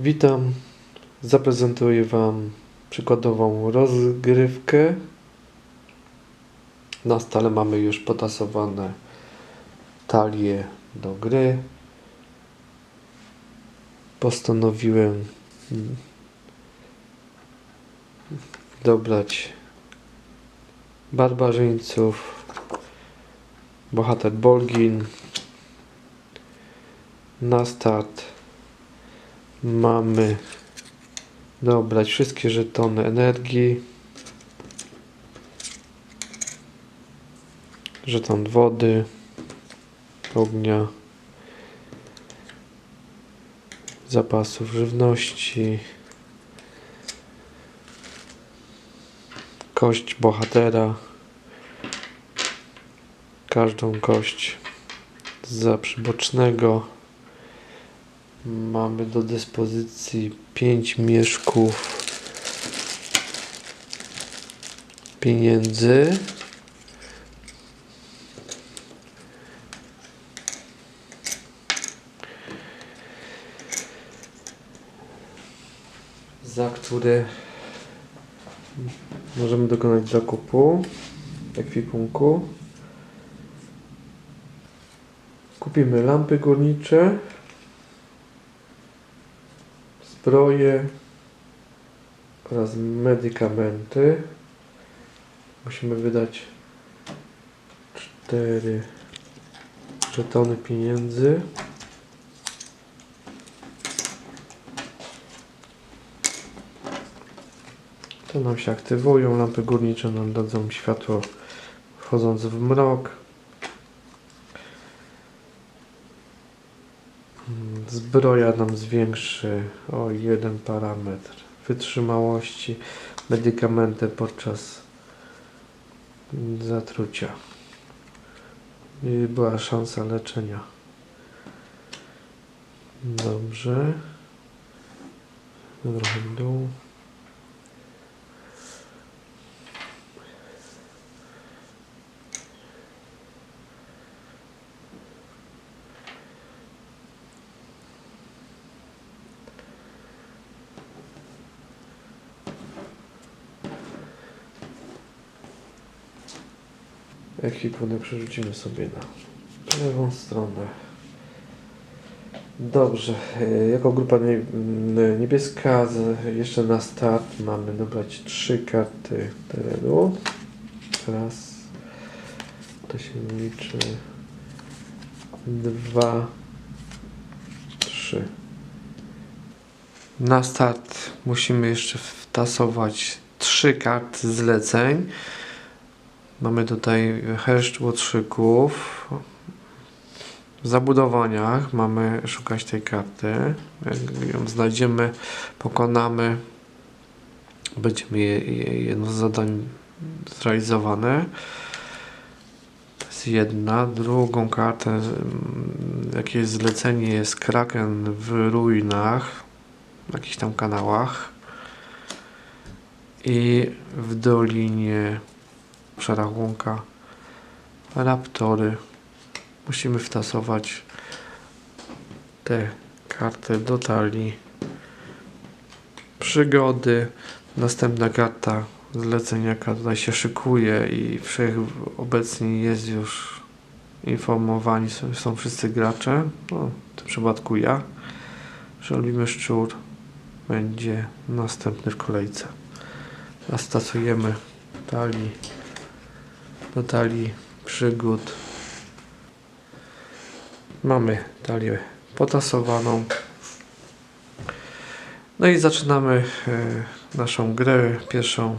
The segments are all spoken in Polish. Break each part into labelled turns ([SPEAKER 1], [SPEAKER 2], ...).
[SPEAKER 1] Witam, zaprezentuję Wam przykładową rozgrywkę. Na stole mamy już potasowane talie do gry. Postanowiłem dobrać barbarzyńców, bohater Bolgin. Na start mamy dobrać wszystkie żetony energii, żeton wody, ognia, zapasów żywności, kość bohatera, każdą kość za przybocznego. Mamy do dyspozycji 5 mieszków pieniędzy. Za które możemy dokonać zakupu ekwipunku. Kupimy lampy górnicze, zbroje oraz medykamenty. Musimy wydać 4 żetony pieniędzy. To nam się aktywują. Lampy górnicze nam dadzą światło wchodząc w mrok. Zbroja nam zwiększy o 1 parametr wytrzymałości. Medykamenty podczas zatrucia. I była szansa leczenia. Dobrze. Trochę w dół. Ekwipunek przerzucimy sobie na lewą stronę. Dobrze, jako grupa niebieska jeszcze na start mamy dobrać 3 karty terenu. Raz, to się liczy, 2, 3. Na start musimy jeszcze wtasować 3 karty zleceń. Mamy tutaj heszcz łotrzyków. W zabudowaniach mamy szukać tej karty. Jak ją znajdziemy, pokonamy, będziemy jedno z zadań zrealizowane. To jest jedna. Drugą kartę, jakieś zlecenie jest Kraken w ruinach, w jakichś tam kanałach. I w Dolinie Przerachunka Raptory. Musimy wtasować te karty do talii przygody. Następna karta zleceniaka tutaj się szykuje i obecnie jest już informowani są wszyscy gracze. No, w tym przypadku ja. Olbrzymi szczur będzie następny w kolejce. Teraz stosujemy do talii przygód. Mamy talię potasowaną. No i zaczynamy naszą grę. Pierwszą,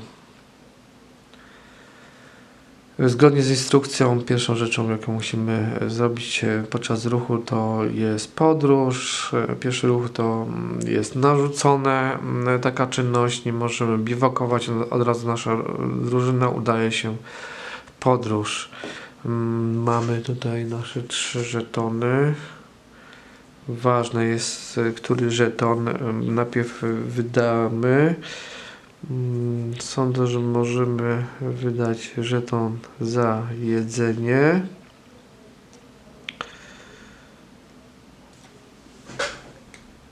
[SPEAKER 1] zgodnie z instrukcją, pierwszą rzeczą, jaką musimy zrobić podczas ruchu, to jest podróż. Pierwszy ruch to jest narzucone taka czynność, nie możemy biwakować, od razu nasza drużyna udaje się w podróż. Mamy tutaj nasze 3 żetony. Ważne jest, który żeton najpierw wydamy. Sądzę, że możemy wydać żeton za jedzenie.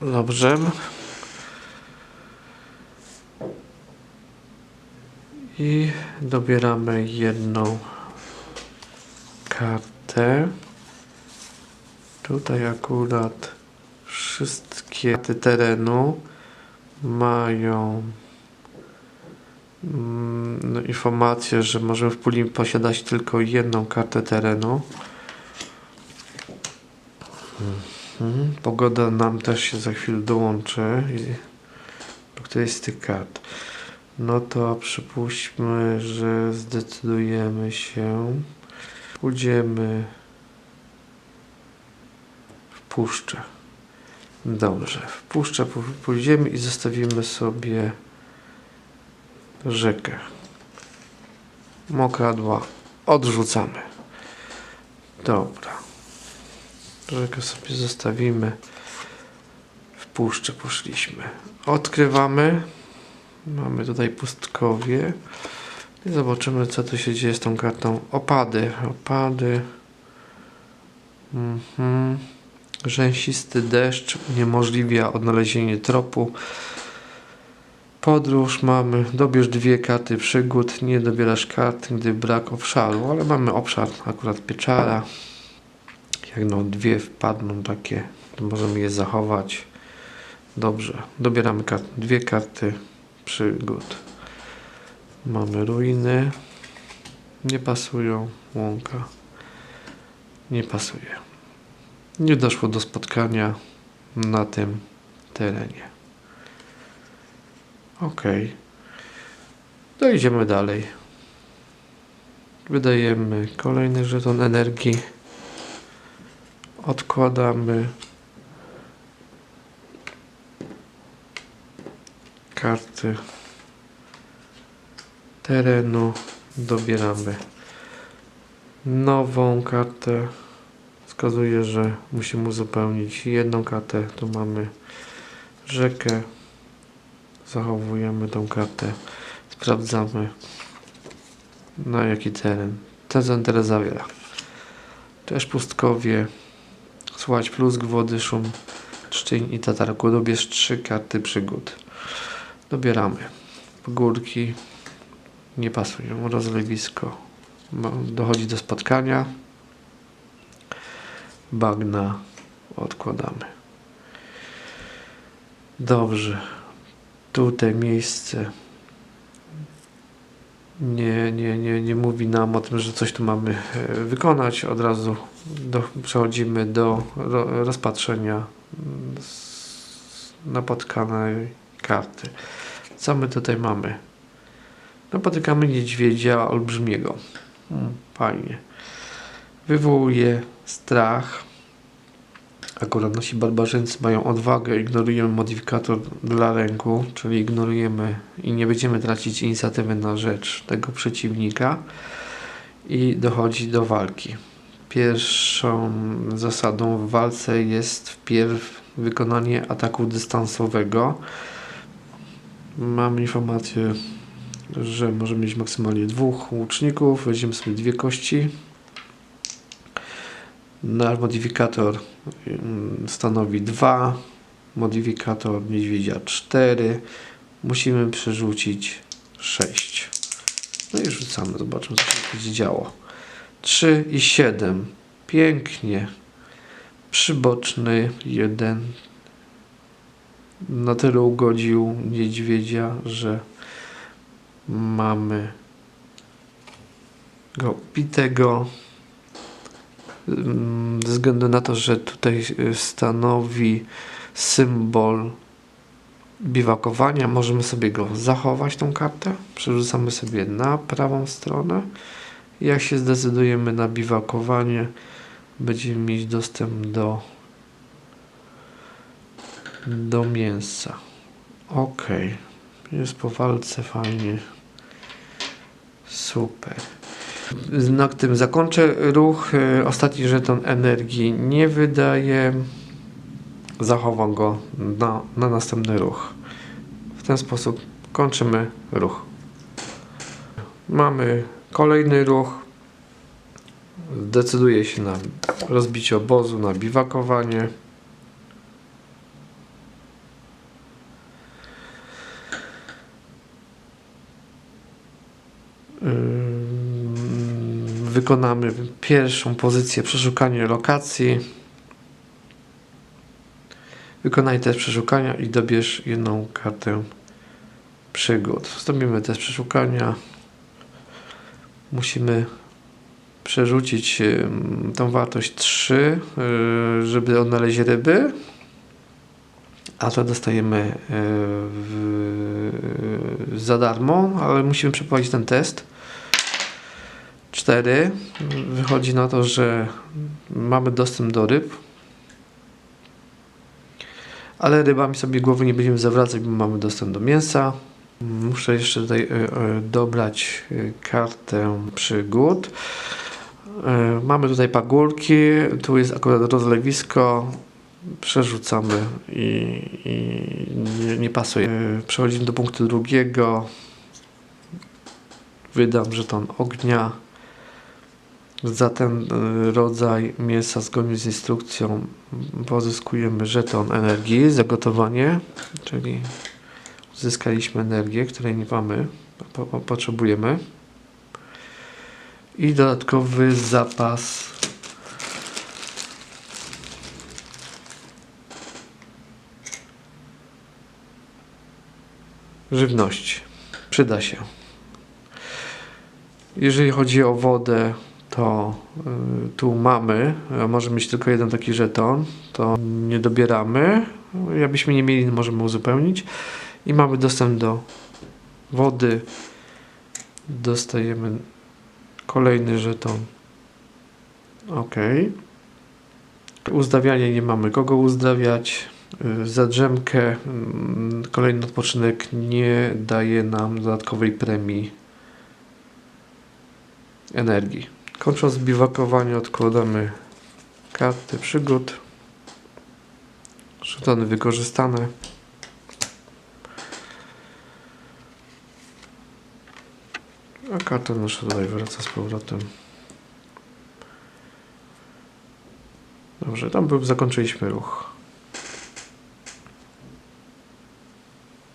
[SPEAKER 1] Dobrze. I dobieramy jedną kartę. Tutaj akurat wszystkie karty terenu mają informację, że możemy w puli posiadać tylko jedną kartę terenu. Pogoda nam też się za chwilę dołączy do którejś z tych kart. No to przypuśćmy, że zdecydujemy się, pójdziemy w puszczę. Dobrze, w puszczę pójdziemy i zostawimy sobie rzekę. Mokradła odrzucamy. Dobra. Rzekę sobie zostawimy. W puszczę poszliśmy. Odkrywamy. Mamy tutaj pustkowie. I zobaczymy, co tu się dzieje z tą kartą. Opady. Opady. Rzęsisty deszcz uniemożliwia odnalezienie tropu. Podróż mamy. Dobierz 2 karty przygód. Nie dobierasz kart, gdy brak obszaru. Ale mamy obszar akurat pieczara. Jak no 2 wpadną takie, to możemy je zachować. Dobrze. Dobieramy 2 karty przygód. Mamy ruiny. Nie pasują. Łąka. Nie pasuje. Nie doszło do spotkania na tym terenie. Ok. To idziemy dalej. Wydajemy kolejny żeton energii. Odkładamy karty terenu. Dobieramy nową kartę. Wskazuje, że musimy uzupełnić jedną kartę. Tu mamy rzekę. Zachowujemy tą kartę. Sprawdzamy, na jaki teren. Ten teren zawiera też pustkowie. Słuchać plusk wody, szum, trzcień i tatarku. Dobierz 3 karty przygód. Dobieramy. Pagórki. Nie pasują. Rozlewisko. Dochodzi do spotkania. Bagna. Odkładamy. Dobrze. Tutaj miejsce nie mówi nam o tym, że coś tu mamy wykonać. Od razu przechodzimy do rozpatrzenia napotkanej karty. Co my tutaj mamy? Napotykamy niedźwiedzia olbrzymiego. Fajnie. Wywołuje strach. Akurat nasi barbarzyńcy mają odwagę, ignorujemy modyfikator dla ręku, czyli ignorujemy i nie będziemy tracić inicjatywy na rzecz tego przeciwnika i dochodzi do walki. Pierwszą zasadą w walce jest wpierw wykonanie ataku dystansowego. Mamy informację, że możemy mieć maksymalnie 2 łuczników, weźmiemy sobie 2 kości. Nasz modyfikator stanowi 2, modyfikator niedźwiedzia 4, musimy przerzucić 6. No i rzucamy, zobaczmy, co się będzie działo. 3 i 7, pięknie. Przyboczny 1 na tyle ugodził niedźwiedzia, że mamy go bitego. Ze względu na to, że tutaj stanowi symbol biwakowania, możemy sobie go zachować, tą kartę. Przerzucamy sobie na prawą stronę. Jak się zdecydujemy na biwakowanie, będziemy mieć dostęp do mięsa. Ok. Jest po walce, fajnie. Super. Na tym zakończę ruch. Ostatni żeton energii nie wydaje. Zachowam go na następny ruch. W ten sposób kończymy ruch. Mamy kolejny ruch. Decyduje się na rozbicie obozu, na biwakowanie. wykonamy pierwszą pozycję przeszukania lokacji. Wykonaj test przeszukania i dobierz jedną kartę przygód. Zrobimy test przeszukania. Musimy przerzucić tą wartość 3, żeby odnaleźć ryby. A to dostajemy za darmo, ale musimy przeprowadzić ten test. 4. Wychodzi na to, że mamy dostęp do ryb. Ale rybami sobie głowy nie będziemy zawracać, bo mamy dostęp do mięsa. Muszę jeszcze tutaj dobrać kartę przygód. Mamy tutaj pagórki, tu jest akurat rozlewisko. Przerzucamy i nie pasuje. Przechodzimy do punktu drugiego. Wydam żeton ognia. Za ten rodzaj mięsa zgodnie z instrukcją pozyskujemy żeton energii, zagotowanie, czyli uzyskaliśmy energię, której nie mamy, potrzebujemy. I dodatkowy zapas żywności. Przyda się. Jeżeli chodzi o wodę, to tu mamy, możemy mieć tylko jeden taki żeton, to nie dobieramy. Jakbyśmy nie mieli, możemy uzupełnić. I mamy dostęp do wody. Dostajemy kolejny żeton. OK. Uzdrawianie nie mamy kogo uzdrawiać. Za drzemkę kolejny odpoczynek nie daje nam dodatkowej premii energii. Kończąc biwakowanie, odkładamy karty przygód. Żetony wykorzystane. A karta nasza tutaj wraca z powrotem. Dobrze, tam zakończyliśmy ruch.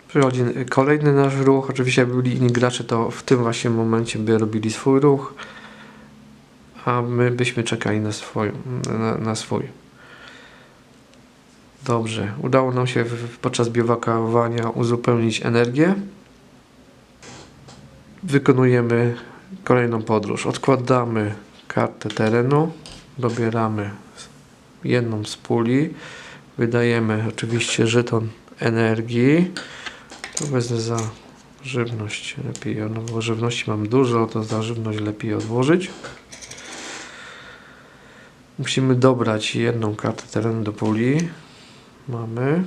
[SPEAKER 1] Przychodzi kolejny nasz ruch. Oczywiście jakby byli inni gracze, to w tym właśnie momencie by robili swój ruch, a my byśmy czekali na swój. Dobrze, udało nam się podczas biwakowania uzupełnić energię. Wykonujemy kolejną podróż. Odkładamy kartę terenu, dobieramy jedną z puli, wydajemy oczywiście żeton energii. To wezmę za żywność lepiej, no bo żywności mam dużo, to za żywność lepiej odłożyć. Musimy dobrać jedną kartę terenu do puli. Mamy.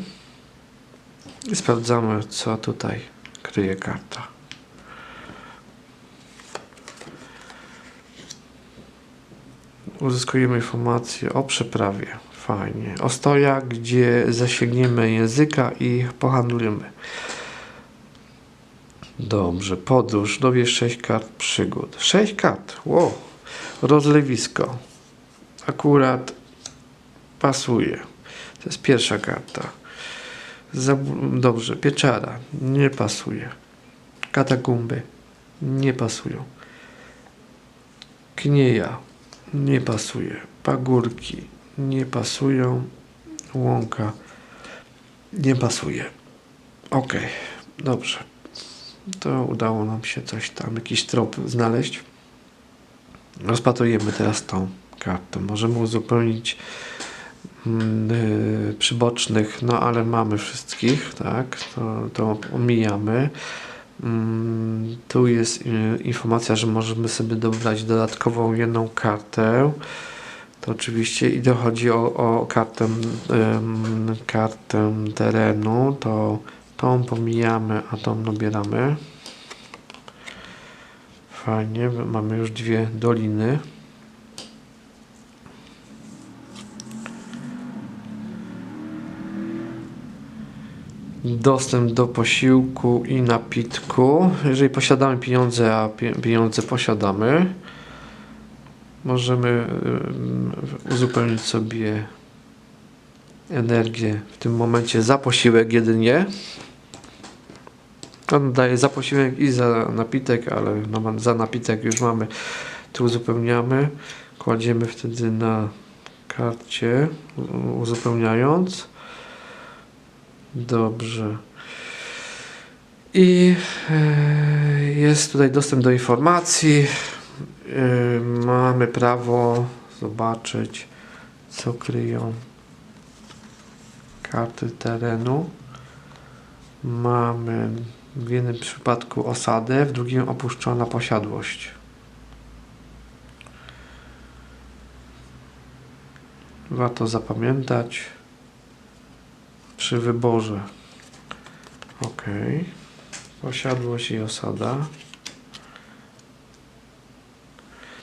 [SPEAKER 1] I sprawdzamy, co tutaj kryje karta. Uzyskujemy informację o przeprawie. Fajnie. Ostoja, gdzie zasięgniemy języka i pohandlujemy. Dobrze. Podróż. Dobierz 6 kart przygód. 6 kart. Wow. Rozlewisko. Akurat pasuje. To jest pierwsza karta. Dobrze. Pieczara. Nie pasuje. Katakumby. Nie pasują. Knieja. Nie pasuje. Pagórki. Nie pasują. Łąka. Nie pasuje. OK. Dobrze. To udało nam się coś tam, jakiś trop znaleźć. Rozpatrujemy teraz tą kartę. Możemy uzupełnić przybocznych, no ale mamy wszystkich, tak? To omijamy. Tu jest informacja, że możemy sobie dobrać dodatkową jedną kartę. To oczywiście i dochodzi o kartę terenu, to tą pomijamy, a tą dobieramy. Fajnie, mamy już 2 doliny. Dostęp do posiłku i napitku. Jeżeli posiadamy pieniądze, a pieniądze posiadamy, możemy uzupełnić sobie energię w tym momencie za posiłek jedynie. On daje za posiłek i za napitek, ale za napitek już mamy Tu uzupełniamy, kładziemy wtedy na karcie, uzupełniając. Dobrze. I jest tutaj dostęp do informacji. Mamy prawo zobaczyć, co kryją karty terenu. Mamy w jednym przypadku osadę, w drugim opuszczona posiadłość. Warto zapamiętać przy wyborze. OK. Posiadłość i osada.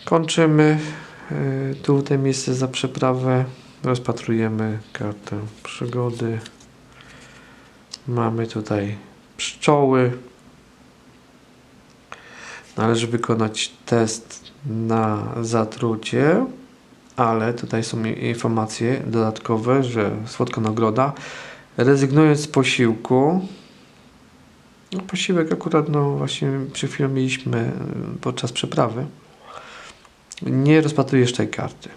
[SPEAKER 1] Kończymy. Tutaj miejsce za przeprawę. Rozpatrujemy kartę przygody. Mamy tutaj pszczoły. Należy wykonać test na zatrucie, ale tutaj są informacje dodatkowe, że słodka nagroda. Rezygnując z posiłku, posiłek akurat właśnie przed chwilą mieliśmy podczas przeprawy, nie rozpatrujesz tej karty.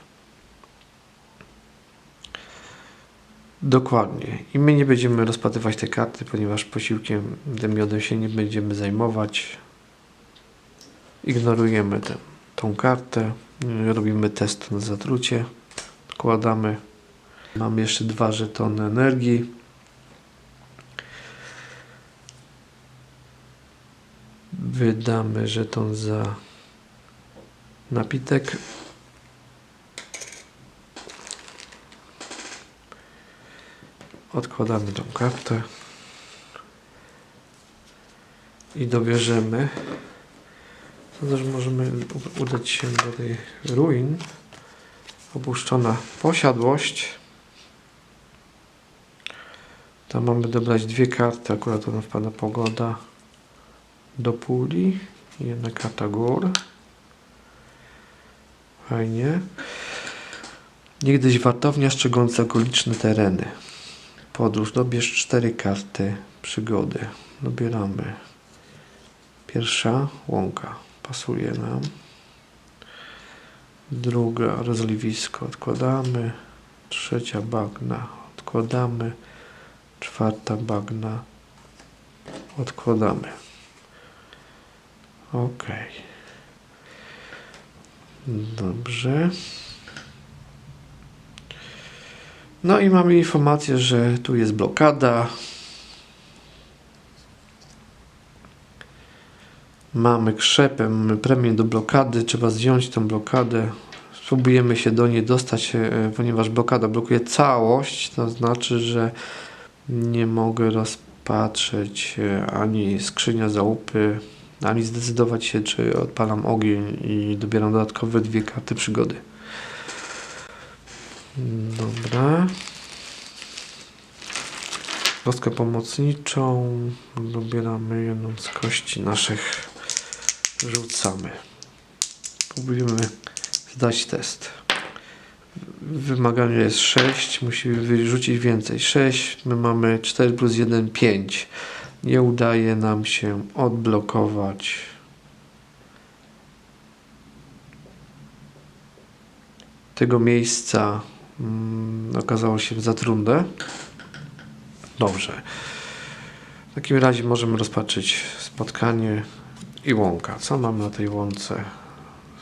[SPEAKER 1] Dokładnie. I my nie będziemy rozpatrywać tej karty, ponieważ posiłkiem tym miodem się nie będziemy zajmować. Ignorujemy tą kartę. Robimy test na zatrucie. Wkładamy. Mamy jeszcze 2 żetony energii. Wydamy żeton za napitek. Odkładamy tą kartę i dobierzemy. To też możemy udać się do tej ruin. Opuszczona posiadłość. Tam mamy dobrać 2 karty. Akurat ona wpada pogoda do puli. Jedna karta gór. Fajnie. Niegdyś wartownia strzegąca okoliczne tereny. Podróż. Dobierz 4 karty przygody. Dobieramy. Pierwsza łąka. Pasuje nam. Druga rozlewisko. Odkładamy. Trzecia bagna. Odkładamy. Czwarta bagna. Odkładamy. OK. Dobrze. No i mamy informację, że tu jest blokada. Mamy krzepę, mamy premię do blokady. Trzeba zdjąć tę blokadę. Spróbujemy się do niej dostać, ponieważ blokada blokuje całość. To znaczy, że nie mogę rozpatrzeć ani skrzynia załupy, ani zdecydować się, czy odpalam ogień i dobieram dodatkowe 2 karty przygody. Dobra. Kostkę pomocniczą. Dobieramy jedną z kości naszych. Rzucamy. Próbujemy zdać test. Wymaganie jest 6. Musimy wyrzucić więcej. 6. My mamy 4 plus 1, 5. Nie udaje nam się odblokować tego miejsca. Okazało się za trudne. Dobrze. W takim razie możemy rozpatrzyć spotkanie i łąka. Co mamy na tej łące?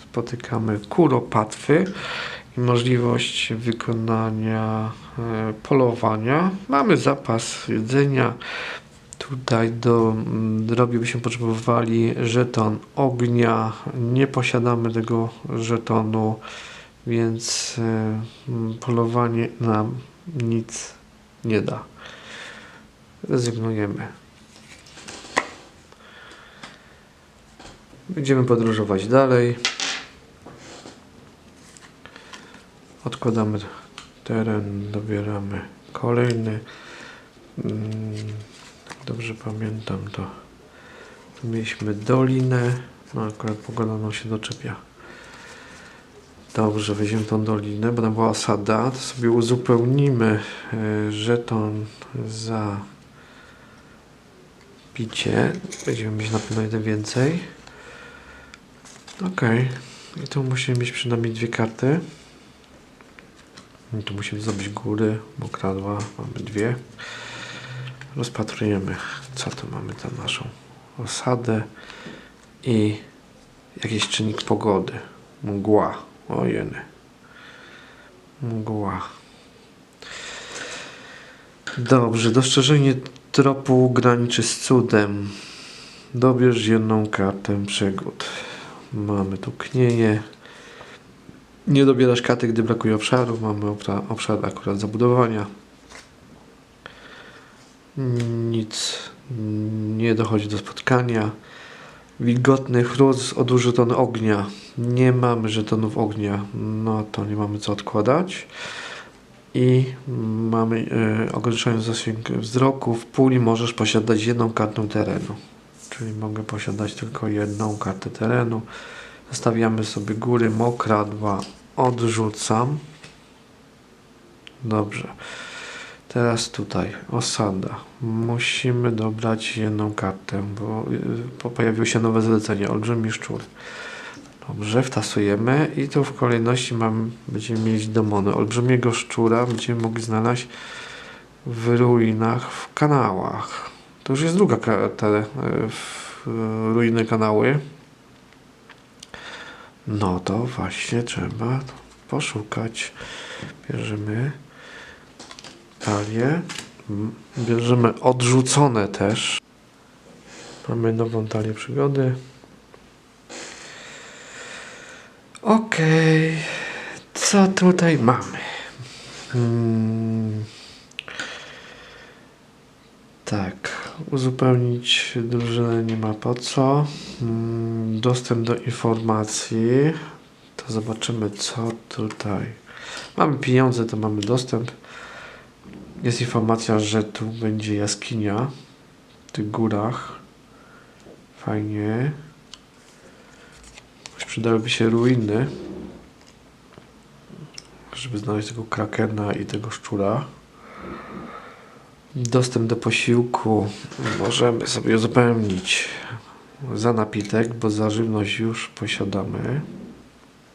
[SPEAKER 1] Spotykamy kuropatwy i możliwość wykonania polowania. Mamy zapas jedzenia. Tutaj do drobiu byśmy potrzebowali żeton ognia. Nie posiadamy tego żetonu, więc polowanie nam nic nie da. Rezygnujemy. Będziemy podróżować dalej. Odkładamy teren, dobieramy kolejny. Dobrze pamiętam, to mieliśmy dolinę. No akurat pogoda nam się doczepia. Dobrze, weźmiemy tą dolinę, bo tam była osada. To sobie uzupełnimy żeton za picie. Będziemy mieć na pewno jeden więcej. OK. I tu musimy mieć przynajmniej 2 karty. I tu musimy zrobić góry, mokradła. Mamy 2. Rozpatrujemy, co tu mamy, tam naszą osadę i jakiś czynnik pogody. Mgła. Ojeny. Mgła. Dobrze, dostrzeżenie tropu graniczy z cudem. Dobierz jedną kartę przygód. Mamy tu knienie. Nie dobierasz karty, gdy brakuje obszaru. Mamy obszar akurat zabudowania. Nic nie dochodzi do spotkania. Wilgotny chrust, odłóż żeton ognia. Nie mamy żetonów ognia, no to nie mamy co odkładać. I mamy ograniczony zasięg wzroku. W puli możesz posiadać jedną kartę terenu. Czyli mogę posiadać tylko jedną kartę terenu. Zostawiamy sobie góry, mokradła, odrzucam. Dobrze. Teraz tutaj osada. Musimy dobrać jedną kartę, bo pojawiło się nowe zlecenie. Olbrzymi szczur. Dobrze, wtasujemy i tu w kolejności będziemy mieć demony. Olbrzymiego szczura będziemy mogli znaleźć w ruinach, w kanałach. To już jest druga karta, ruiny kanały. No to właśnie trzeba poszukać. Bierzemy talię. Bierzemy odrzucone też. Mamy nową talię przygody. Okej. Co tutaj mamy? Tak. Uzupełnić drużynę nie ma po co. Dostęp do informacji. To zobaczymy, co tutaj. Mamy pieniądze, to mamy dostęp. Jest informacja, że tu będzie jaskinia w tych górach. Fajnie. Przydałyby się ruiny, żeby znaleźć tego krakena i tego szczura. Dostęp do posiłku możemy sobie uzupełnić za napitek, bo za żywność już posiadamy.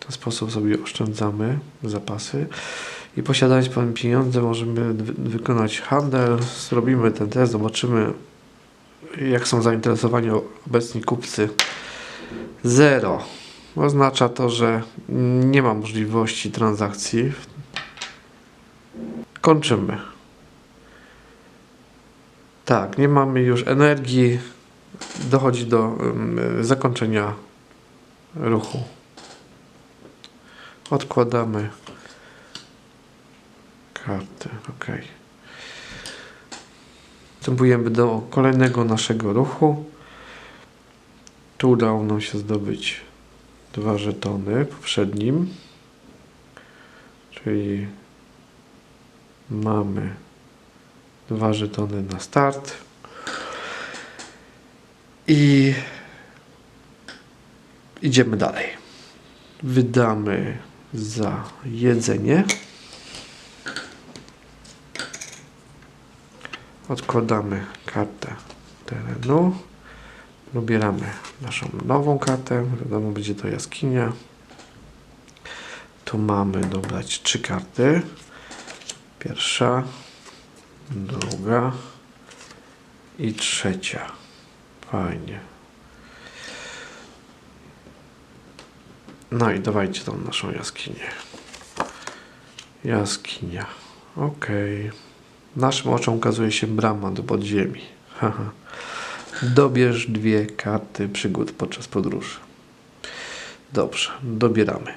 [SPEAKER 1] W ten sposób sobie oszczędzamy zapasy. I posiadając pewne pieniądze możemy wykonać handel. Zrobimy ten test, zobaczymy, jak są zainteresowani obecni kupcy. 0. Oznacza to, że nie ma możliwości transakcji. Kończymy. Tak, nie mamy już energii. Dochodzi do zakończenia ruchu. Odkładamy karty. OK. Wstępujemy do kolejnego naszego ruchu. Tu udało nam się zdobyć 2 żetony w poprzednim. Czyli mamy 2 żetony na start. I idziemy dalej. Wydamy za jedzenie. Odkładamy kartę terenu. Dobieramy naszą nową kartę. Wiadomo, będzie to jaskinia. Tu mamy dobrać 3 karty. Pierwsza, druga i trzecia. Fajnie. No i dawajcie tą naszą jaskinię. Jaskinia. OK. Naszym oczom ukazuje się brama do podziemi. Haha. Dobierz 2 karty przygód podczas podróży. Dobrze, dobieramy.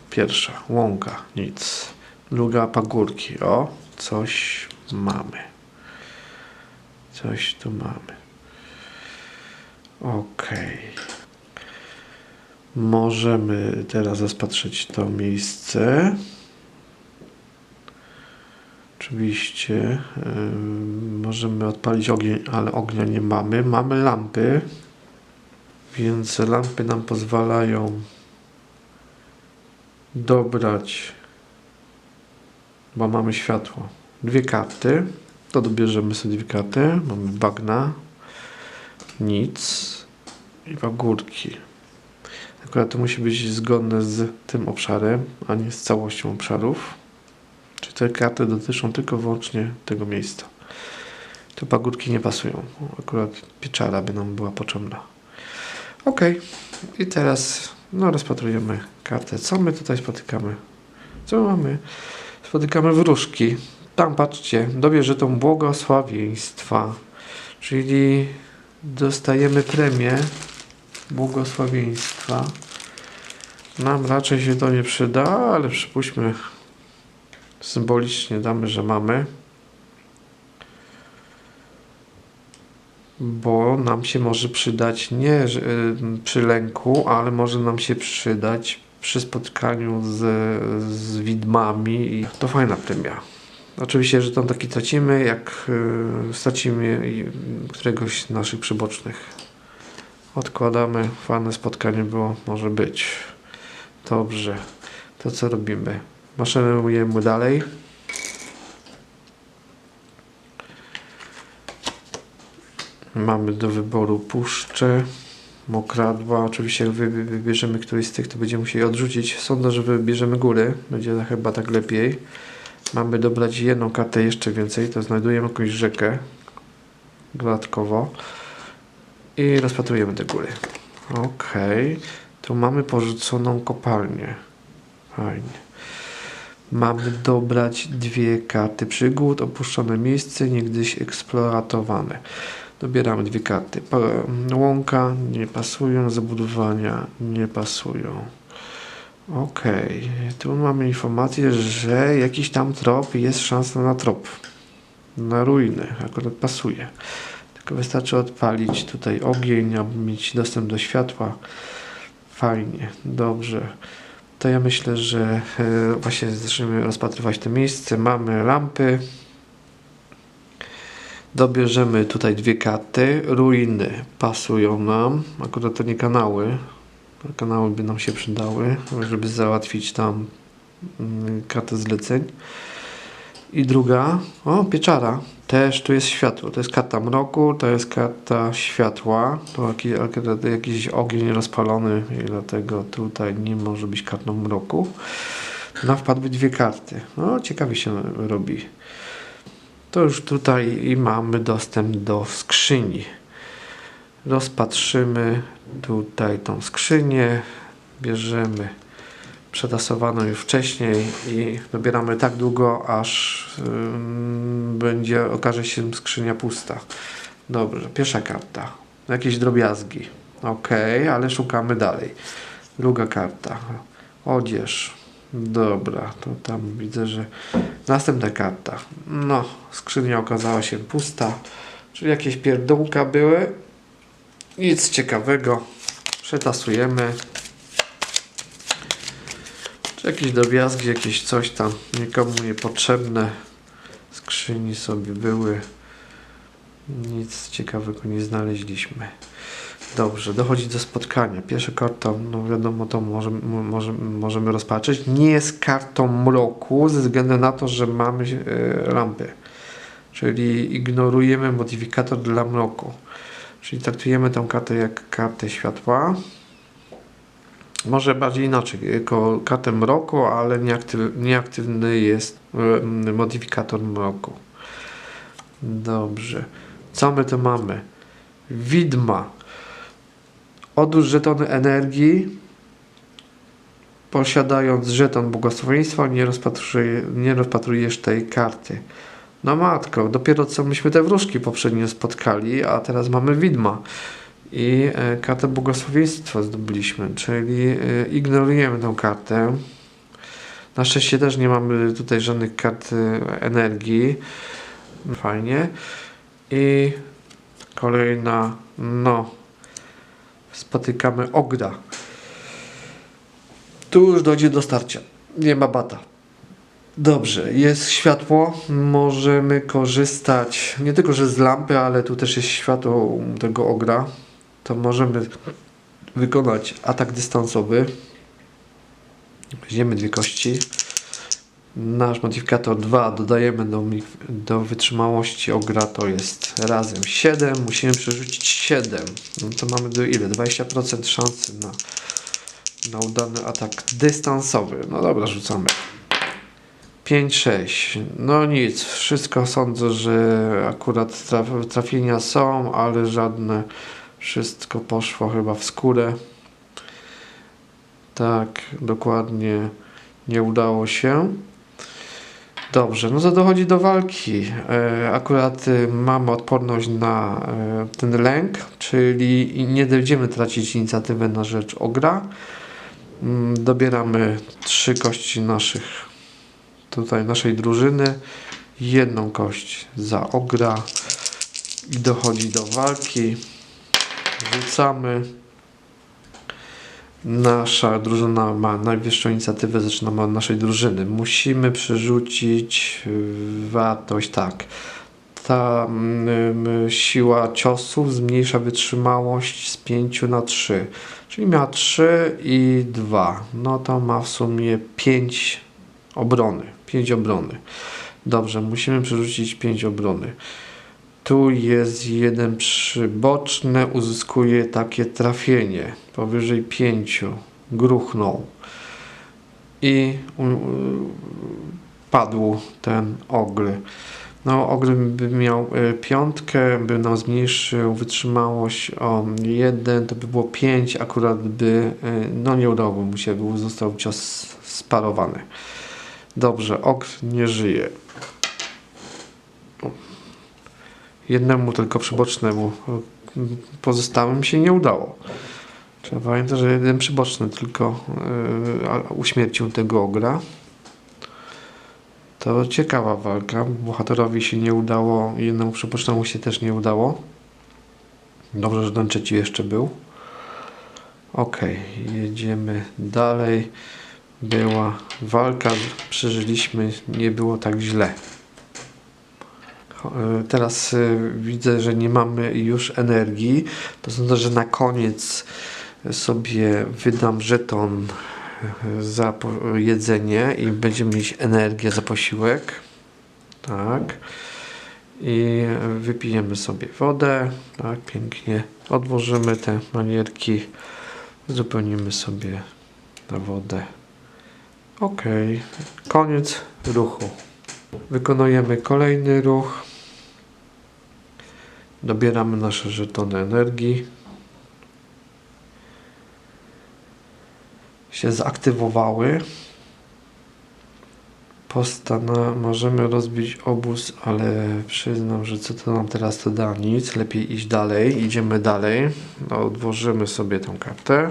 [SPEAKER 1] Pierwsza, łąka, nic. Druga, pagórki. O, coś mamy. Coś tu mamy. OK. Możemy teraz rozpatrzeć to miejsce. Oczywiście możemy odpalić ogień, ale ognia nie mamy. Mamy lampy, więc lampy nam pozwalają dobrać, bo mamy światło. 2 karty. To dobierzemy sobie 2 karty. Mamy bagna, nic i pagórki. Akurat to musi być zgodne z tym obszarem, a nie z całością obszarów. Czy te karty dotyczą tylko wyłącznie tego miejsca. Tu pagórki nie pasują. Akurat pieczara by nam była potrzebna. Ok. I teraz rozpatrujemy kartę. Co my tutaj spotykamy? Co mamy? Spotykamy wróżki. Tam patrzcie, dobierze tą błogosławieństwa. Czyli dostajemy premię błogosławieństwa. Nam raczej się to nie przyda, ale przypuśćmy, symbolicznie damy, że mamy. Bo nam się może przydać nie przy lęku, ale może nam się przydać przy spotkaniu z widmami i to fajna premia. Oczywiście, że tam taki tracimy, jak stracimy któregoś z naszych przybocznych. Odkładamy, fajne spotkanie było, może być. Dobrze, to co robimy? Maszerujemy dalej. Mamy do wyboru puszcze, mokradła. Oczywiście jak wybierzemy któryś z tych, to będziemy musieli odrzucić. Sądzę, że wybierzemy góry. Będzie chyba tak lepiej. Mamy dobrać jedną kartę jeszcze więcej. To znajdujemy jakąś rzekę. Dodatkowo. I rozpatrujemy te góry. Ok. Tu mamy porzuconą kopalnię. Fajnie. Mamy dobrać 2 karty przygód. Opuszczone miejsce, niegdyś eksploatowane. Dobieramy 2 karty. Łąka nie pasują, zabudowania nie pasują. Ok, tu mamy informację, że jakiś tam trop, jest szansa na trop. Na ruiny, akurat pasuje. Tylko wystarczy odpalić tutaj ogień, aby mieć dostęp do światła. Fajnie, dobrze. To ja myślę, że właśnie zaczniemy rozpatrywać to miejsce. Mamy lampy. Dobierzemy tutaj 2 karty. Ruiny pasują nam. Akurat to nie kanały. Kanały by nam się przydały, żeby załatwić tam kartę zleceń. I druga, pieczara. Też tu jest światło. To jest karta mroku, to jest karta światła. To jakiś ogień rozpalony i dlatego tutaj nie może być kartą mroku. Nam wpadły 2 karty. Ciekawie się robi. To już tutaj i mamy dostęp do skrzyni. Rozpatrzymy tutaj tą skrzynię. Bierzemy przetasowaną już wcześniej i dobieramy tak długo, aż okaże się skrzynia pusta. Dobrze, pierwsza karta. Jakieś drobiazgi. Ok, ale szukamy dalej. Druga karta. Odzież. Dobra, to tam widzę, że następna karta. Skrzynia okazała się pusta, czyli jakieś pierdółka były. Nic ciekawego. Przetasujemy. Czy jakieś drobiazgi, jakieś coś tam nikomu niepotrzebne w skrzyni sobie były. Nic ciekawego nie znaleźliśmy. Dobrze, dochodzi do spotkania. Pierwsza karta, wiadomo, to możemy rozpatrzeć. Nie jest kartą mroku ze względu na to, że mamy lampy. Czyli ignorujemy modyfikator dla mroku. Czyli traktujemy tę kartę jak kartę światła. Może bardziej inaczej, jako kartę mroku, ale nieaktywny jest modyfikator mroku. Dobrze. Co my tu mamy? Widma. Odłóż żetony energii. Posiadając żeton błogosławieństwa, nie rozpatrujesz tej karty. Matko, dopiero co myśmy te wróżki poprzednio spotkali, a teraz mamy widma. I kartę błogosławieństwa zdobyliśmy, czyli ignorujemy tę kartę. Na szczęście też nie mamy tutaj żadnych kart energii. Fajnie. I kolejna, spotykamy ogra. Tu już dojdzie do starcia. Nie ma bata. Dobrze, jest światło. Możemy korzystać nie tylko że z lampy, ale tu też jest światło tego ogra. To możemy wykonać atak dystansowy. Weźmiemy 2 kości. Nasz modyfikator 2 dodajemy do wytrzymałości ogra, to jest razem 7. Musimy przerzucić 7. To mamy do ile? 20% szansy na na udany atak dystansowy. No dobra, rzucamy. 5-6. No nic, wszystko sądzę, że akurat trafienia są, ale żadne. Wszystko poszło chyba w skórę. Tak, dokładnie nie udało się. Dobrze, no to dochodzi do walki. Akurat mamy odporność na ten lęk, czyli nie będziemy tracić inicjatywy na rzecz ogra. Dobieramy 3 kości naszej drużyny, jedną kość za ogra i dochodzi do walki. Rzucamy. Nasza drużyna ma najwyższą inicjatywę, zaczynamy od naszej drużyny. Musimy przerzucić wartość, tak. Ta siła ciosów zmniejsza wytrzymałość z 5 na 3. Czyli miała 3 i 2. No to ma w sumie 5 obrony. 5 obrony. Dobrze, musimy przerzucić 5 obrony. Tu jest jeden przyboczny, uzyskuje takie trafienie. Powyżej 5 gruchnął. I padł ten ogr. No, ogr by miał 5, by nam zmniejszył wytrzymałość o 1, to by było 5, akurat by, no nie udałoby mu się, by został cios sparowany. Dobrze, ogr nie żyje. Jednemu tylko przybocznemu, pozostałym się nie udało. Trzeba pamiętać, że jeden przyboczny tylko uśmiercił tego ogra. To ciekawa walka. Bohaterowi się nie udało, jednemu przybocznemu się też nie udało. Dobrze, że ten trzeci jeszcze był. Ok, jedziemy dalej. Była walka, przeżyliśmy, nie było tak źle. Teraz widzę, że nie mamy już energii. To znaczy, że na koniec sobie wydam żeton za jedzenie i będziemy mieć energię za posiłek. Tak. I wypijemy sobie wodę. Tak, pięknie. Odłożymy te manierki. Zupełnimy sobie na wodę. Ok. Koniec ruchu. Wykonujemy kolejny ruch. Dobieramy nasze żetony energii. Się zaktywowały. Możemy rozbić obóz, ale przyznam, że co to nam teraz to da? Nic. Lepiej iść dalej. Idziemy dalej. Odłożymy sobie tą kartę.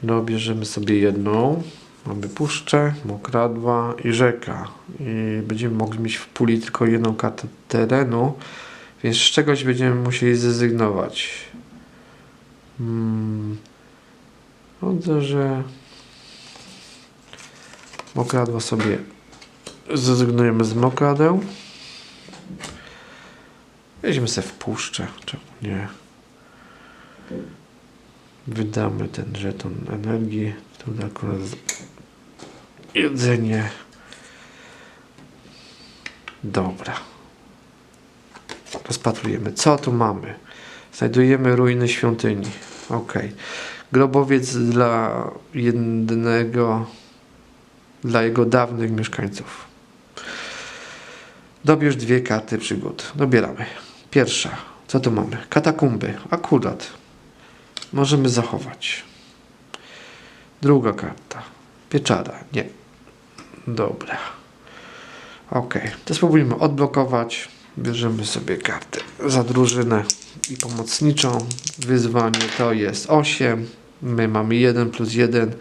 [SPEAKER 1] Dobierzemy sobie jedną. Mamy puszczę, mokradła i rzeka. I będziemy mogli mieć w puli tylko jedną kartę terenu, więc z czegoś będziemy musieli zrezygnować. Sądzę, że mokradło sobie zrezygnujemy z mokradeł. Weźmy sobie w puszczę, czemu nie? Wydamy ten żeton energii. Tu akurat jedzenie. Dobra. Rozpatrujemy. Co tu mamy? Znajdujemy ruiny świątyni. Ok. Grobowiec dla jego dawnych mieszkańców. Dobierz 2 karty przygód. Dobieramy. Pierwsza. Co tu mamy? Katakumby. Akurat. Możemy zachować. Druga karta. Pieczara. Nie. Dobra. Ok. To spróbujmy odblokować. Bierzemy sobie kartę za drużynę i pomocniczą. Wyzwanie to jest 8. My mamy 1 plus 1.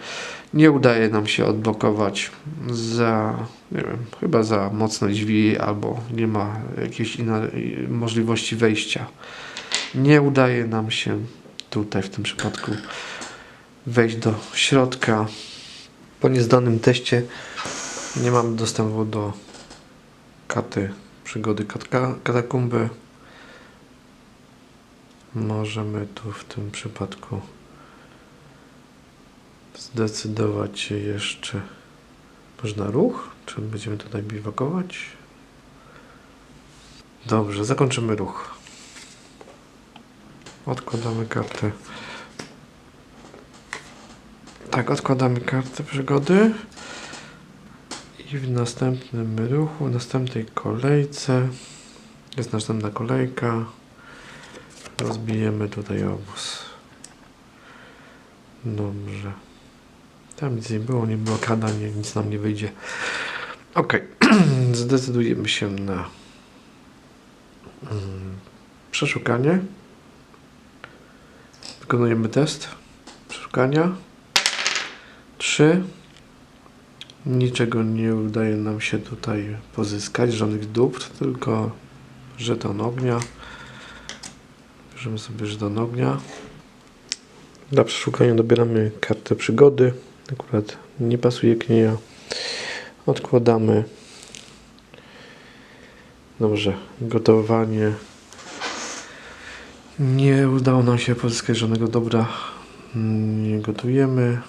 [SPEAKER 1] Nie udaje nam się odblokować nie wiem, chyba za mocne drzwi albo nie ma jakiejś innej możliwości wejścia. Nie udaje nam się tutaj w tym przypadku wejść do środka. Po niezdanym teście nie mamy dostępu do karty przygody katakumby. Możemy tu w tym przypadku zdecydować się jeszcze. Można ruch? Czy będziemy tutaj biwakować? Dobrze, zakończymy ruch. Odkładamy kartę. Tak, odkładamy kartę przygody i w następnym ruchu, w następnej kolejce jest następna kolejka. Rozbijemy tutaj obóz. Dobrze. Tam nic nie było, nie było kradania, nic nam nie wyjdzie. Ok, zdecydujemy się na przeszukanie. Wykonujemy test przeszukania. 3. Niczego nie udaje nam się tutaj pozyskać, żadnych dóbr, tylko żeton ognia. Bierzemy sobie żeton ognia. Dla przeszukania dobieramy kartę przygody. Akurat nie pasuje knieja. Odkładamy. Dobrze, gotowanie. Nie udało nam się pozyskać żadnego dobra. Nie gotujemy.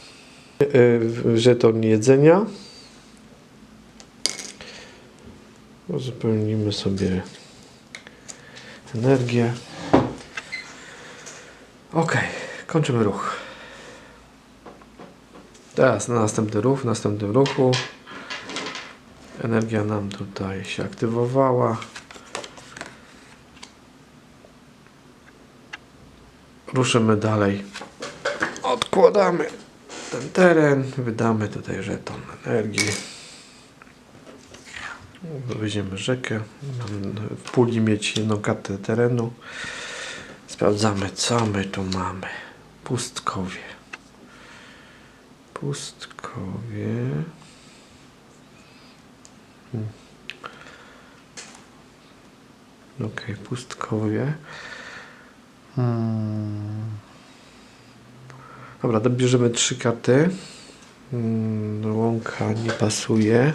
[SPEAKER 1] Żeton jedzenia. Uzupełnimy sobie energię. Ok, kończymy ruch. Teraz na następny ruch, w następnym ruchu energia nam tutaj się aktywowała. Ruszymy dalej. Odkładamy ten teren, wydamy tutaj żeton energii. Weźmiemy rzekę. W puli mieć jedną kartę terenu. Sprawdzamy, co my tu mamy. Pustkowie. Pustkowie. Ok, pustkowie. Dobra, dobierzemy 3 karty. Łąka nie pasuje.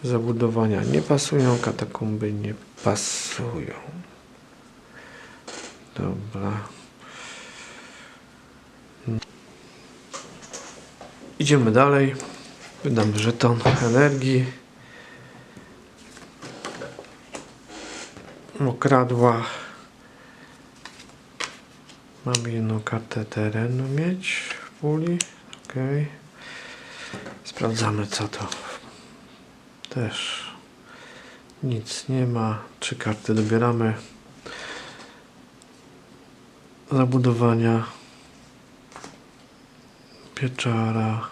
[SPEAKER 1] Zabudowania nie pasują. Katakumby nie pasują. Dobra. Idziemy dalej. Wydamy żeton energii. Okradła. Mamy jedną kartę terenu mieć w puli. Ok. Sprawdzamy, co to. Też nic nie ma. 3 karty dobieramy. Zabudowania. Pieczara.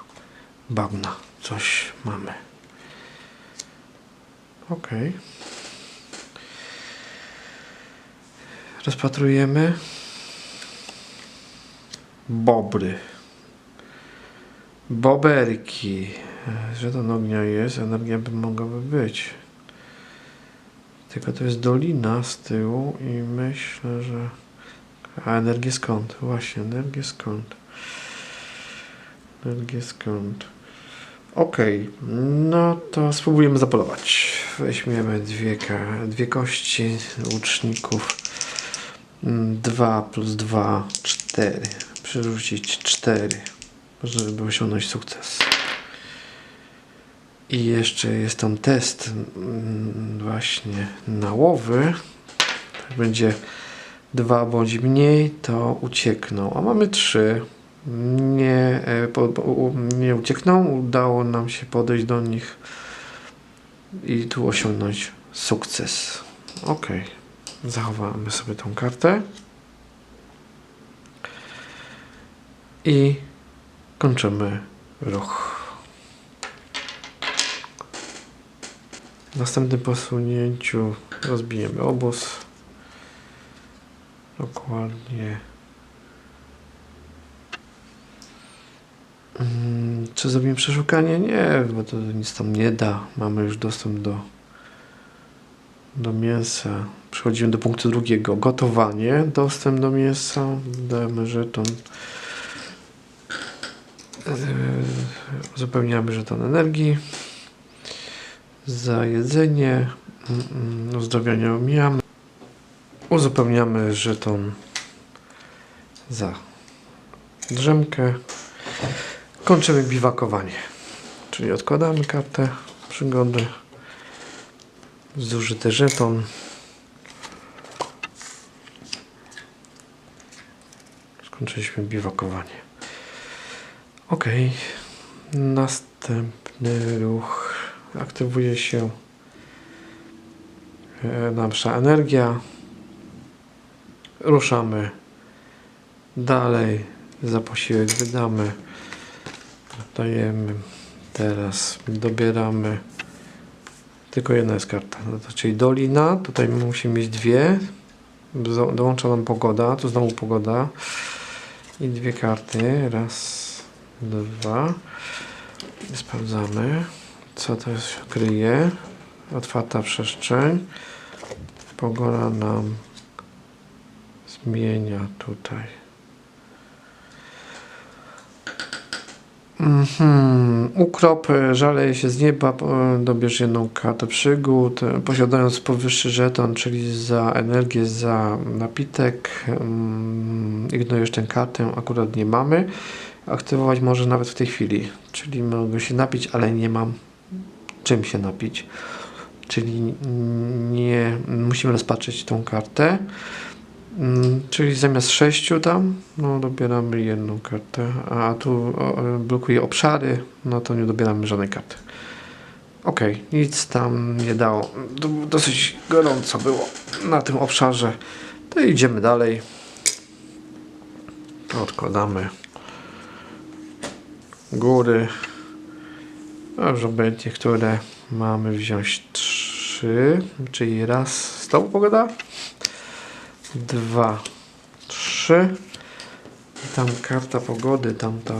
[SPEAKER 1] Bagna. Coś mamy. Ok. Rozpatrujemy. Bobry. Boberki. Żeton ognia jest, energia by mogłaby być. Tylko to jest dolina z tyłu i myślę, że... A energię skąd? Właśnie, energię skąd? Energię skąd? Okej, no to spróbujemy zapolować. Weźmiemy dwie kości łuczników. 2 plus 2, 4. Przerzucić 4, żeby osiągnąć sukces. I jeszcze jest tam test właśnie na łowy. Jak będzie 2 bądź mniej, to uciekną. A mamy 3. Nie uciekną. Udało nam się podejść do nich i tu osiągnąć sukces. Ok. Zachowamy sobie tą kartę. I kończymy ruch. W następnym posunięciu rozbijemy obóz. Dokładnie. Czy zrobimy przeszukanie? Nie, bo to nic tam nie da. Mamy już dostęp do mięsa. Przechodzimy do punktu drugiego. Gotowanie. Dostęp do mięsa. Dajemy żeton. Uzupełniamy żeton energii. Za jedzenie. Uzdrowienie omijamy. Uzupełniamy żeton za drzemkę. Kończymy biwakowanie. Czyli odkładamy kartę przygody. Zużyty żeton. Skończyliśmy biwakowanie. Ok. Następny ruch. Aktywuje się nasza energia. Ruszamy dalej. Za posiłek wydamy. Dajemy. Teraz dobieramy. Tylko jedna jest karta. No to, czyli dolina. Tutaj musimy mieć dwie. Dołącza nam pogoda. Tu znowu pogoda. I dwie karty. Raz, dwa. Sprawdzamy, co to kryje. Otwarta przestrzeń. Pogoda nam zmienia tutaj. Ukrop żaleje się z nieba, dobierz jedną kartę przygód, posiadając powyższy żeton, czyli za energię, za napitek, ignorujesz tę kartę, akurat nie mamy. Aktywować może nawet w tej chwili, czyli mogę się napić, ale nie mam czym się napić, czyli nie musimy rozpatrzeć tą kartę. Czyli zamiast 6 tam, no dobieramy jedną kartę, a tu blokuje obszary, no to nie dobieramy żadnej karty. Ok, nic tam nie dało. Dosyć gorąco było na tym obszarze. To idziemy dalej. Odkładamy góry. Dobrze, obojętnie, które mamy wziąć 3, czyli raz, znowu pogoda. 2, 3 i tam karta pogody, tamta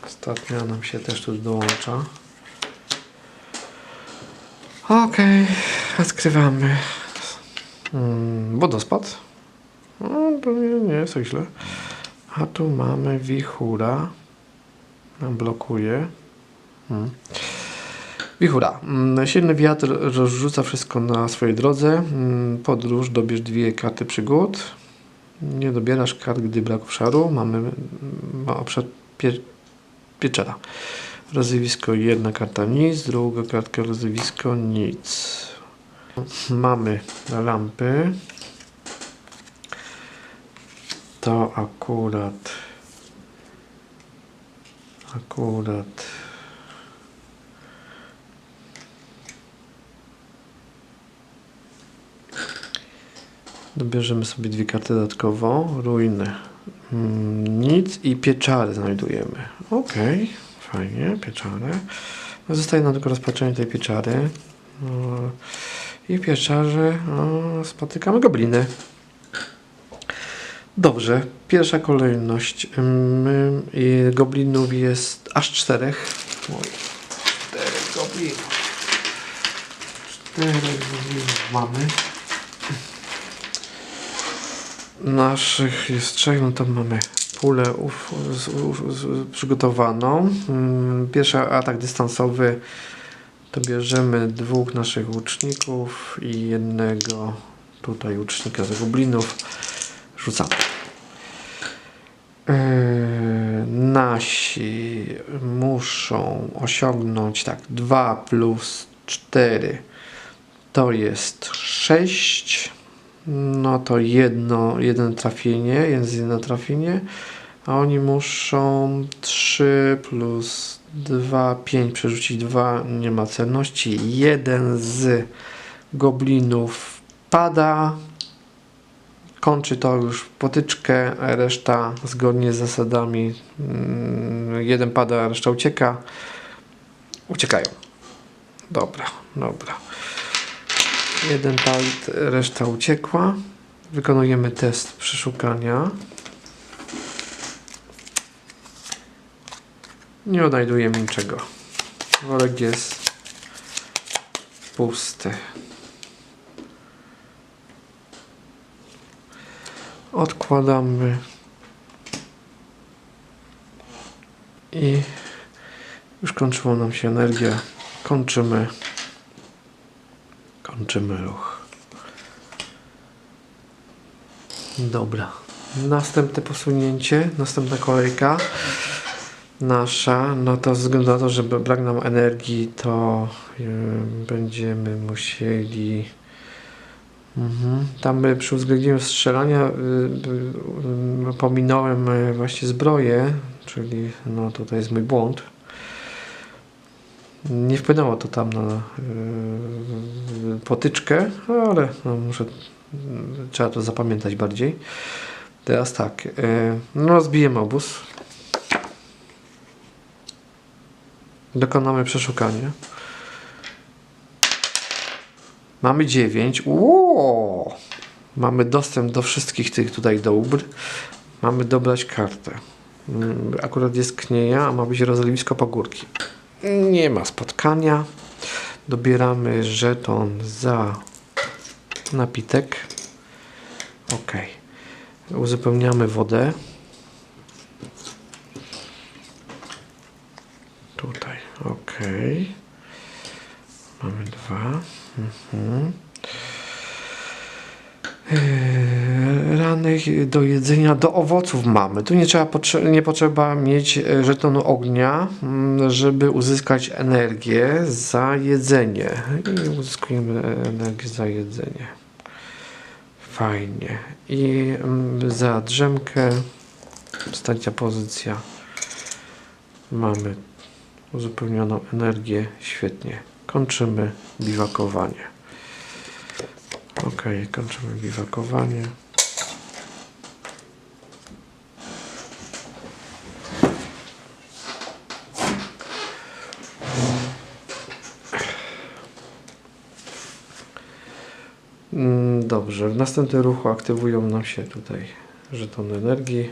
[SPEAKER 1] ostatnia nam się też tu dołącza. Ok, odkrywamy wodospad. No, to nie jest tak źle. A tu mamy wichura, nam blokuje. Wichura. Silny wiatr rozrzuca wszystko na swojej drodze. Podróż, dobierz dwie karty przygód. Nie dobierasz kart, gdy brak obszaru. Mamy obszar pieczera. Rozlewisko, jedna karta nic, druga kartka rozlewisko nic. Mamy lampy. To akurat dobierzemy sobie dwie karty dodatkowo. Ruiny. Nic i pieczary znajdujemy. Ok, fajnie, pieczary. Zostaje nam tylko rozpatrzenie tej pieczary. I w pieczarze spotykamy gobliny. Dobrze, pierwsza kolejność. Goblinów jest aż 4. 4 goblinów. 4 goblinów mamy. Naszych jest 3, no to mamy pulę przygotowaną. Pierwszy atak dystansowy to bierzemy 2 naszych łuczników i jednego tutaj łucznika z goblinów. Rzucamy. Nasi muszą osiągnąć tak 2 plus 4 to jest 6. No to jedno trafienie, a oni muszą 3 plus 2, 5, przerzucić 2, nie ma cenności. Jeden z goblinów pada, kończy to już potyczkę, reszta zgodnie z zasadami, jeden pada, reszta uciekają. Dobra. Jeden pad, reszta uciekła. Wykonujemy test przeszukania. Nie odnajdujemy niczego. Worek jest pusty. Odkładamy i już kończyła nam się energia. Kończymy ruch. Dobra. Następne posunięcie, następna kolejka nasza, no to ze względu na to, że brak nam energii, to będziemy musieli tam przy uwzględnieniu strzelania pominąłem właśnie zbroję, czyli no tutaj jest mój błąd. Nie wpłynęło to tam na potyczkę, ale no trzeba to zapamiętać bardziej. Teraz tak, no rozbijemy obóz. Dokonamy przeszukania. Mamy 9. Wow! Mamy dostęp do wszystkich tych tutaj dóbr. Mamy dobrać kartę. Akurat jest knieja, a ma być rozlewisko pagórki. Nie ma spotkania. Dobieramy żeton za napitek. Ok. Uzupełniamy wodę. Tutaj. Ok. Mamy 2. Rany do jedzenia, do owoców mamy. Tu nie potrzeba mieć żetonu ognia, żeby uzyskać energię za jedzenie. I uzyskujemy energię za jedzenie. Fajnie. I za drzemkę, ostatnia pozycja. Mamy uzupełnioną energię. Świetnie. Kończymy biwakowanie. Ok, kończymy biwakowanie. Dobrze, w następnym ruchu aktywują nam się tutaj żetony energii.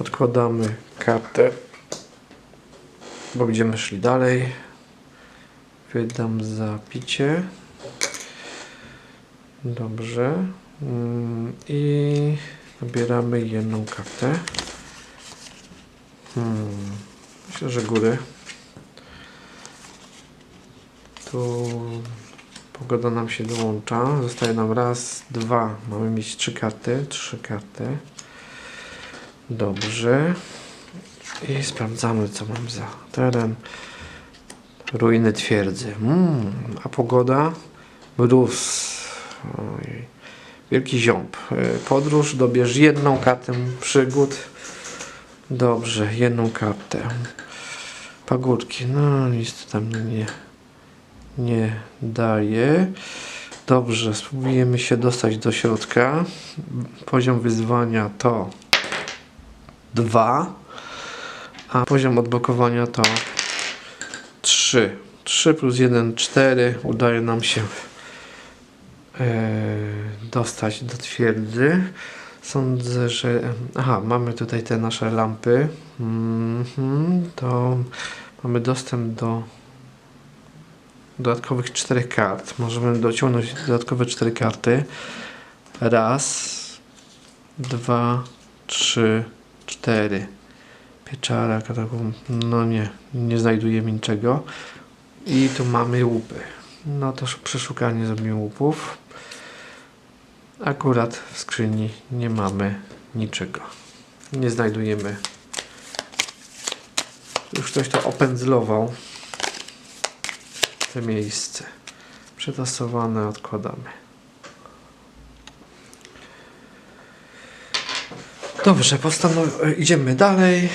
[SPEAKER 1] Odkładamy kartę, bo będziemy szli dalej. Wydam za picie. Dobrze. I nabieramy jedną kartę. Myślę, że góry. Tu pogoda nam się dołącza. Zostaje nam raz, 2. Mamy mieć 3 karty. 3 karty. Dobrze. I sprawdzamy, co mam za teren. Ruiny twierdzy. A pogoda? Mróz. Ojej. Wielki ziąb. Podróż. Dobierz jedną kartę przygód. Dobrze, jedną kartę. Pagórki. No nic tam nie daje. Dobrze, spróbujemy się dostać do środka. Poziom wyzwania to 2, a poziom odblokowania to 3. 3 plus 1, 4. Udaje nam się dostać do twierdzy. Sądzę, że... Aha, mamy tutaj te nasze lampy. To mamy dostęp do dodatkowych 4 kart. Możemy dociągnąć dodatkowe 4 karty. Raz, 2, 3, 4. Pieczara, katakumb. No nie znajdujemy niczego. I tu mamy łupy. No to przeszukanie zrobimy łupów. Akurat w skrzyni nie mamy niczego. Nie znajdujemy. Już ktoś to opędzlował. Te miejsce. Przetasowane, odkładamy. Dobrze, idziemy dalej.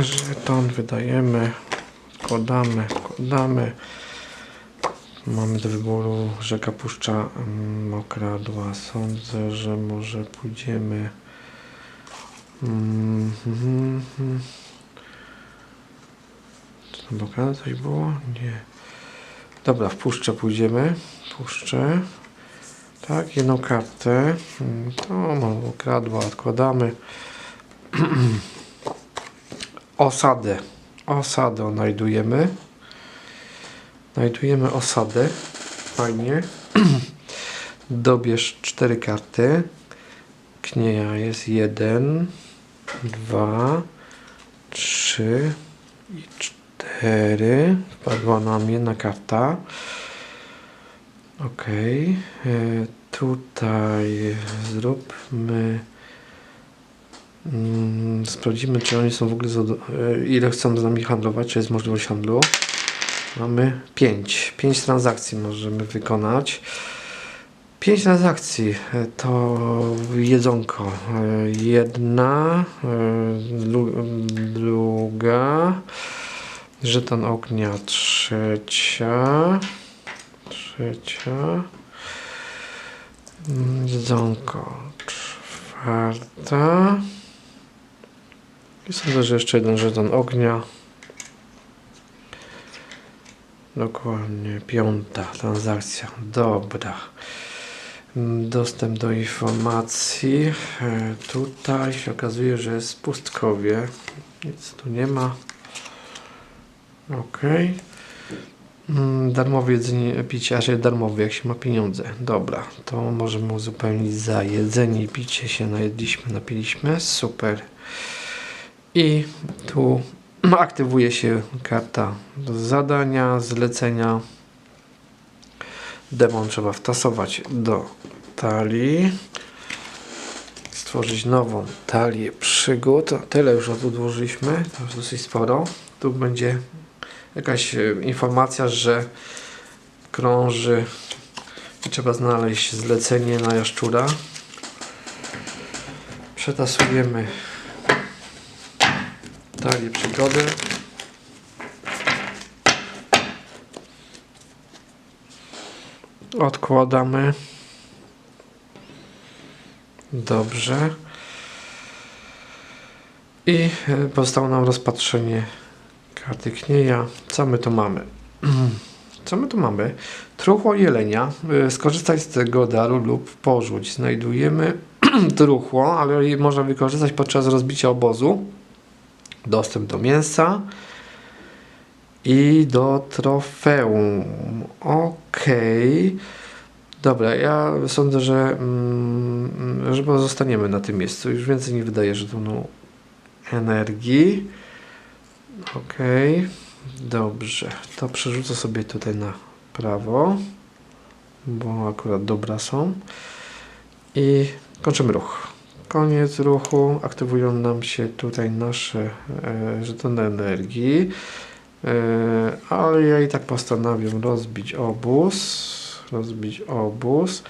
[SPEAKER 1] Żeton wydajemy. Odkładamy. Mamy do wyboru rzeka, puszcza, mokradła. Sądzę, że może pójdziemy. Czy tam mokradła coś było? Nie. Dobra, w puszczę pójdziemy. Puszczę. Tak, jedną kartę. To mokradła odkładamy. Osadę odnajdujemy. Znajdujemy osadę. Fajnie. Dobierz 4 karty. Knieja jest 1, 2, 3 i 4. Wpadła nam jedna karta. Ok. Tutaj zróbmy... sprawdzimy, czy oni są w ogóle... ile chcą z nami handlować, czy jest możliwość handlu. Mamy 5 transakcji możemy wykonać. 5 transakcji to jedzonko. Jedna, druga, żeton ognia trzecia, jedzonko czwarta i sądzę, że jeszcze jeden żeton ognia. Dokładnie, 5. transakcja. Dobra. Dostęp do informacji. Tutaj się okazuje, że jest pustkowie. Nic tu nie ma. Ok. Darmowe jedzenie, picie, a że darmowe, jak się ma pieniądze. Dobra, to możemy uzupełnić za jedzenie i picie. Się najedliśmy, napiliśmy. Super. I tu aktywuje się karta zadania, zlecenia. Demon trzeba wtasować do talii. Stworzyć nową talię przygód. Tyle już odłożyliśmy, to już dosyć sporo. Tu będzie jakaś informacja, że krąży i trzeba znaleźć zlecenie na jaszczura. Przetasujemy talię przygody. Odkładamy. Dobrze. I pozostało nam rozpatrzenie karty knieja. Co my tu mamy? Co my tu mamy? Truchło jelenia. Skorzystać z tego daru lub porzuć. Znajdujemy truchło, ale je można wykorzystać podczas rozbicia obozu. Dostęp do mięsa i do trofeum. Okej. Dobra, ja sądzę, że pozostaniemy na tym miejscu. Już więcej nie wydaje żetonu energii. Okej. Dobrze. To przerzucę sobie tutaj na prawo, bo akurat dobra są. I kończymy ruch. Koniec ruchu. Aktywują nam się tutaj nasze żetony energii. Ale ja i tak postanawiam rozbić obóz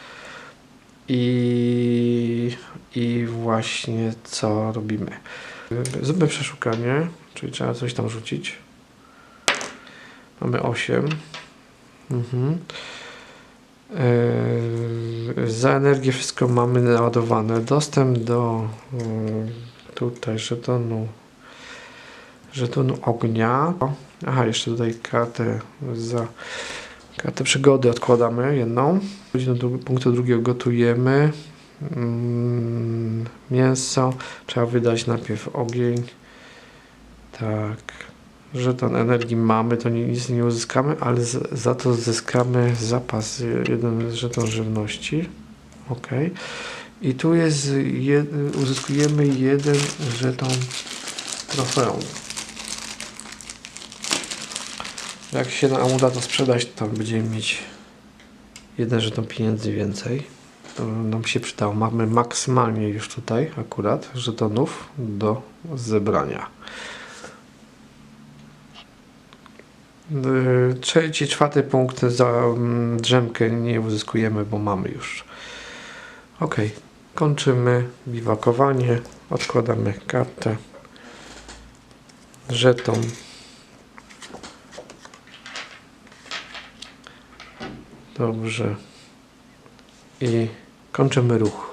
[SPEAKER 1] i właśnie co robimy? Zróbmy przeszukanie, czyli trzeba coś tam rzucić. Mamy 8. Za energię wszystko mamy naładowane. Dostęp do tutaj żetonu ognia. Aha, jeszcze tutaj kartę przygody odkładamy jedną. Do punktu drugiego gotujemy. Mięso. Trzeba wydać najpierw ogień. Tak. Żeton energii mamy, to nic nie uzyskamy, ale za to zyskamy zapas. Jeden żeton żywności. Ok. I tu jest uzyskujemy jeden żeton trofeum. Jak się uda to sprzedać, to będziemy mieć jeden żeton pieniędzy więcej. To nam się przydało. Mamy maksymalnie już tutaj akurat żetonów do zebrania. Trzeci, czwarty punkt za drzemkę nie uzyskujemy, bo mamy już. Ok. Kończymy biwakowanie. Odkładamy kartę. Żeton. Dobrze. I kończymy ruch.